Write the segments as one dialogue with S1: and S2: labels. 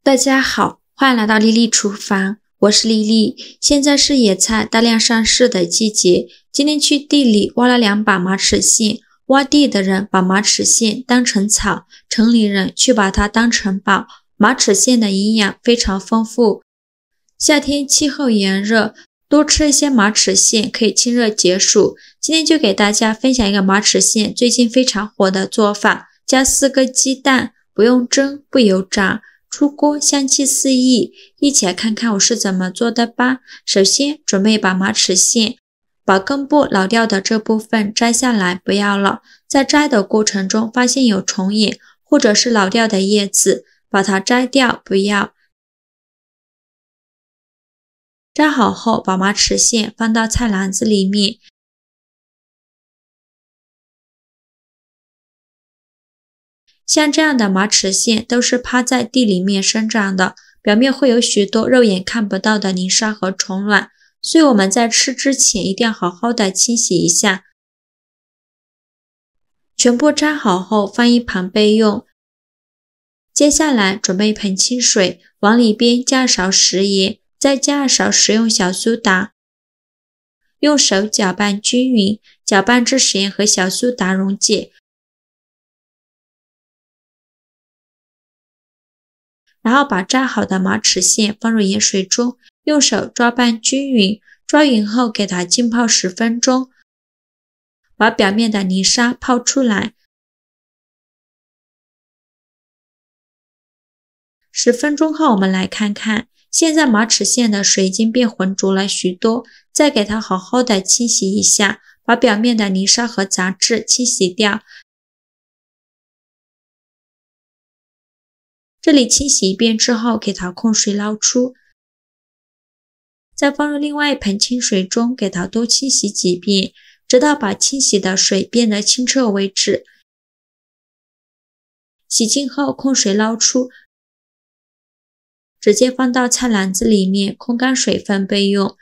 S1: 大家好，欢迎来到丽丽厨房，我是丽丽。现在是野菜大量上市的季节，今天去地里挖了2把马齿苋，挖地的人把马齿苋当成草，城里人却把它当成宝。马齿苋的营养非常丰富，夏天气候炎热，多吃一些马齿苋可以清热解暑。今天就给大家分享一个马齿苋最近非常火的做法，加4个鸡蛋，不用蒸，不油炸。出锅香气四溢，一起来看看我是怎么做的吧。首先准备把马齿苋，把根部老掉的这部分摘下来，不要了。在摘的过程中发现有虫眼或者是老掉的叶子，把它摘掉，不要。摘好后把马齿苋放到菜篮子里面。像这样的马齿苋都是趴在地里面生长的，表面会有许多肉眼看不到的泥沙和虫卵，所以我们在吃之前一定要好好的清洗一下。全部摘好后放一旁备用。接下来准备一盆清水，往里边加1勺食盐，再加2勺食用小苏打，用手搅拌均匀，搅拌至食盐和小苏打溶解。然后把摘好的马齿苋放入盐水中，用手抓拌均匀，抓匀后给它浸泡10分钟，把表面的泥沙泡出来。10分钟后我们来看看，现在马齿苋的水已经变浑浊了许多，再给它好好的清洗一下，把表面的泥沙和杂质清洗掉。这里清洗一遍之后，给它控水捞出，再放入另外一盆清水中，给它多清洗几遍，直到把清洗的水变得清澈为止。洗净后控水捞出，直接放到菜篮子里面控干水分备用。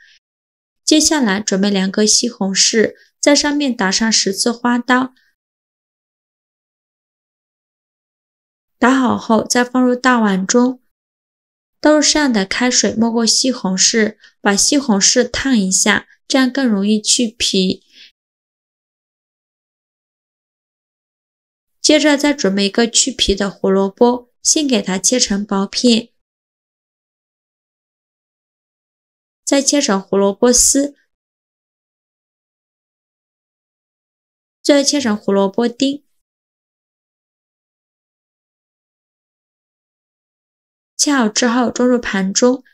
S1: 接下来准备2个西红柿，在上面打上10字花刀。打好后再放入大碗中，倒入适量的开水没过西红柿，把西红柿烫一下，这样更容易去皮。接着再准备一个去皮的胡萝卜，先给它切成薄片，再切成胡萝卜丝，最后切成胡萝卜丁。切好之后装入盘中，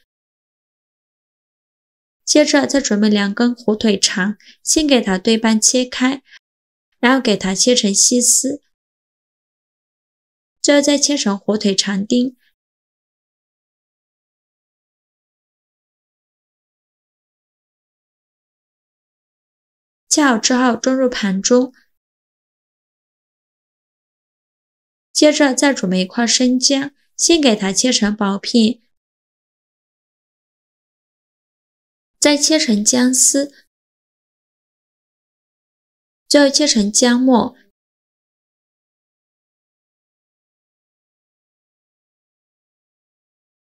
S1: 接着再准备2根火腿肠，先给它对半切开，然后给它切成细丝，最后再切成火腿肠丁。切好之后装入盘中，接着再准备1块生姜，先给它切成薄片，再切成姜丝，最后切成姜末。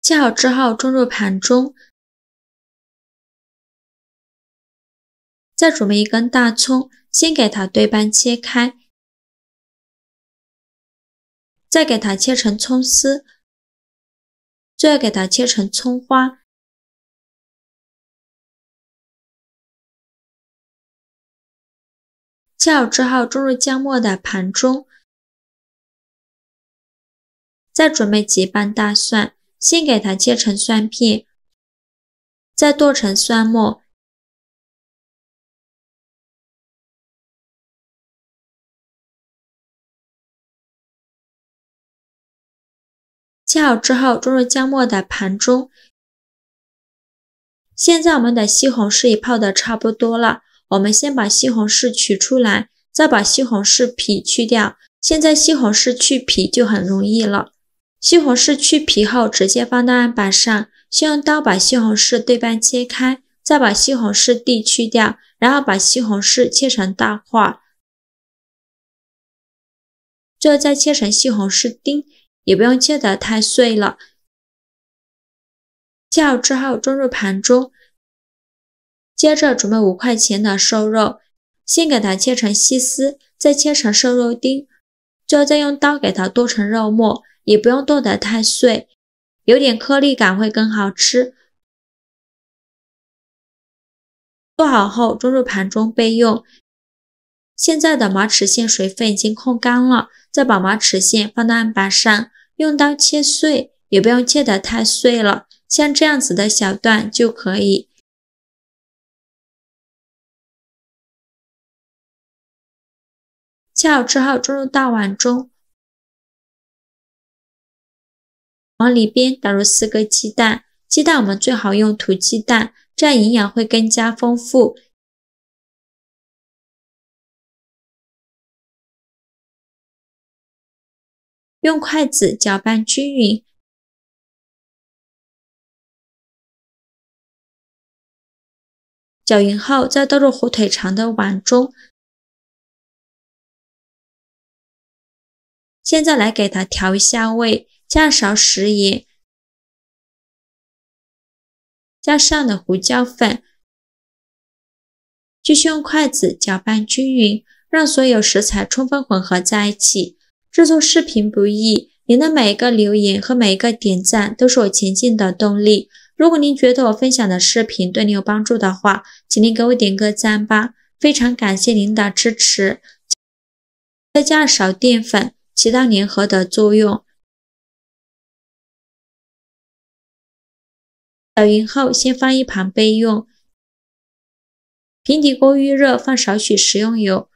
S1: 切好之后装入盘中，再准备1根大葱，先给它对半切开，再给它切成葱丝，最后给它切成葱花。切好之后装入姜末的盘中，再准备几瓣大蒜，先给它切成蒜片，再剁成蒜末。切好之后装入姜末的盘中。现在我们的西红柿也泡得差不多了，我们先把西红柿取出来，再把西红柿皮去掉。现在西红柿去皮就很容易了。西红柿去皮后直接放到案板上，先用刀把西红柿对半切开，再把西红柿蒂去掉，然后把西红柿切成大块，最后再切成西红柿丁，也不用切得太碎了。切好之后装入盘中，接着准备5块钱的瘦肉，先给它切成细丝，再切成瘦肉丁，最后再用刀给它剁成肉末，也不用剁得太碎，有点颗粒感会更好吃。剁好后装入盘中备用。现在的马齿苋水分已经控干了，再把马齿苋放到案板上，用刀切碎，也不用切得太碎了，像这样子的小段就可以。切好之后装入大碗中，往里边打入4个鸡蛋，鸡蛋我们最好用土鸡蛋，这样营养会更加丰富。用筷子搅拌均匀，搅匀后再倒入火腿肠的碗中。现在来给它调一下味，加勺食盐，加上的胡椒粉，继续用筷子搅拌均匀，让所有食材充分混合在一起。制作视频不易，您的每一个留言和每一个点赞都是我前进的动力。如果您觉得我分享的视频对您有帮助的话，请您给我点个赞吧，非常感谢您的支持。再加少淀粉，起到粘合的作用。搅匀后先放一旁备用。平底锅预热，放少许食用油，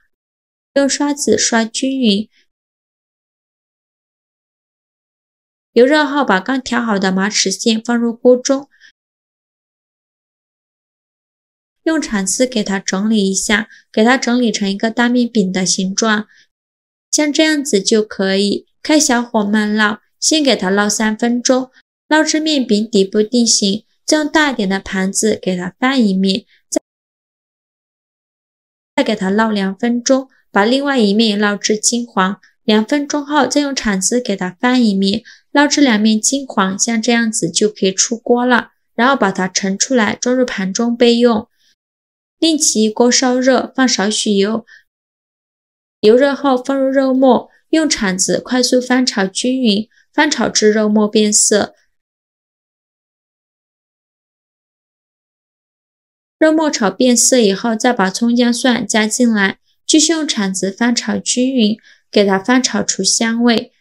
S1: 用刷子刷均匀。油热后，把刚调好的马齿苋放入锅中，用铲子给它整理一下，给它整理成一个大面饼的形状，像这样子就可以。开小火慢烙，先给它烙3分钟，烙至面饼底部定型，再用大一点的盘子给它翻一面，再给它烙2分钟，把另外一面也烙至金黄。2分钟后，再用铲子给它翻一面，烙至2面金黄，像这样子就可以出锅了。然后把它盛出来，装入盘中备用。另起一锅烧热，放少许油，油热后放入肉末，用铲子快速翻炒均匀，翻炒至肉末变色。肉末炒变色以后，再把葱姜蒜加进来，继续用铲子翻炒均匀，给它翻炒出香味。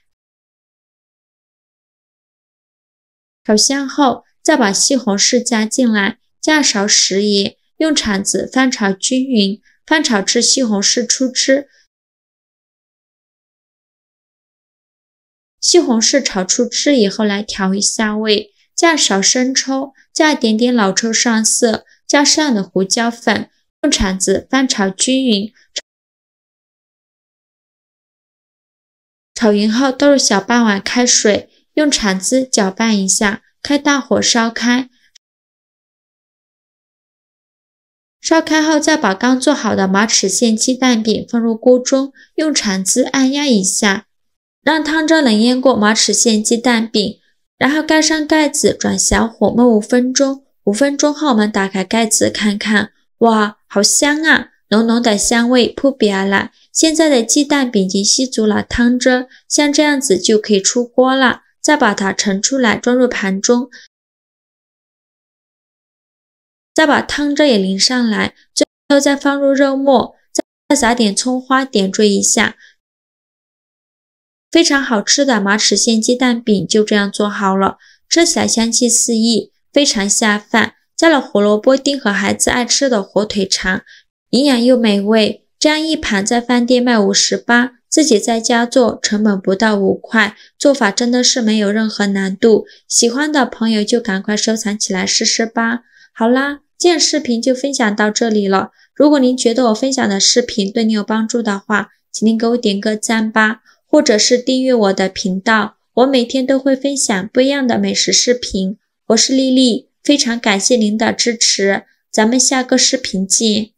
S1: 炒香后，再把西红柿加进来，加勺食盐，用铲子翻炒均匀，翻炒至西红柿出汁。西红柿炒出汁以后，来调一下味，加勺生抽，加一点点老抽上色，加上的胡椒粉，用铲子翻炒均匀。炒匀后倒入小半碗开水，用铲子搅拌一下，开大火烧开。烧开后，再把刚做好的马齿苋鸡蛋饼放入锅中，用铲子按压一下，让汤汁冷淹过马齿苋鸡蛋饼，然后盖上盖子，转小火焖5分钟。5分钟后，我们打开盖子看看，哇，好香啊！浓浓的香味扑鼻而来。现在的鸡蛋饼已经吸足了汤汁，像这样子就可以出锅了。再把它盛出来，装入盘中，再把汤汁也淋上来，最后再放入肉末，再撒点葱花点缀一下。非常好吃的马齿苋鸡蛋饼就这样做好了，吃起来香气四溢，非常下饭。加了胡萝卜丁和孩子爱吃的火腿肠，营养又美味。这样一盘在饭店卖58，自己在家做成本不到5块，做法真的是没有任何难度。喜欢的朋友就赶快收藏起来试试吧。好啦，今天视频就分享到这里了。如果您觉得我分享的视频对你有帮助的话，请您给我点个赞吧，或者是订阅我的频道，我每天都会分享不一样的美食视频。我是丽丽，非常感谢您的支持，咱们下个视频见。